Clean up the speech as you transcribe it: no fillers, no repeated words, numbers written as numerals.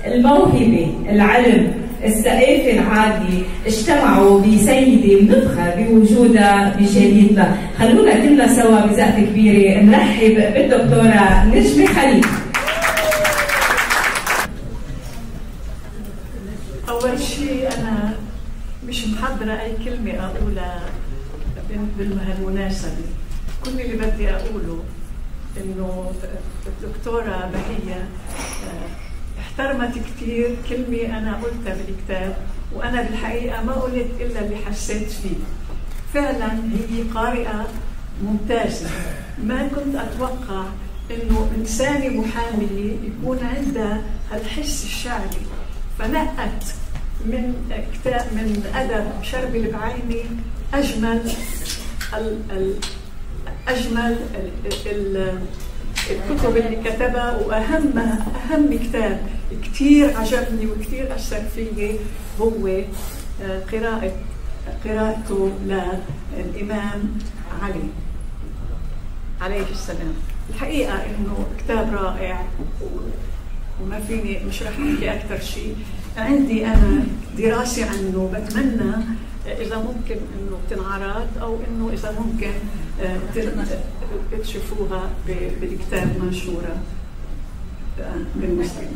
الموهبة، العلم، الثقافة العالية اجتمعوا بسيدة بنفخر بوجودها بجاليتنا. خلونا كلنا سوا بزقفة كبيرة نرحب بالدكتورة نجمة خليل. أول شيء أنا مش محضرة أي كلمة أقولها بهالمناسبة. كل اللي بدي أقوله إنه الدكتورة بهية احترمت كثير كلمة أنا قلتها بالكتاب، وأنا بالحقيقة ما قلت إلا اللي حسيت فيه. فعلا هي قارئة ممتازة. ما كنت أتوقع إنه إنسانة محامية يكون عندها هالحس الشعري، فنقت من كتاب من أدب شربي البعيني أجمل الكتب اللي كتبها، وأهم كتاب كثير عجبني وكثير أثر فيي هو قراءته للإمام علي عليه السلام. الحقيقة إنه كتاب رائع وما فيني مش رح أحكي أكثر شيء. عندي أنا دراسة عنه، بتمنى إذا ممكن إنه تنعرض أو إنه إذا ممكن تشوفوها بالكتاب منشورة بالمسلم.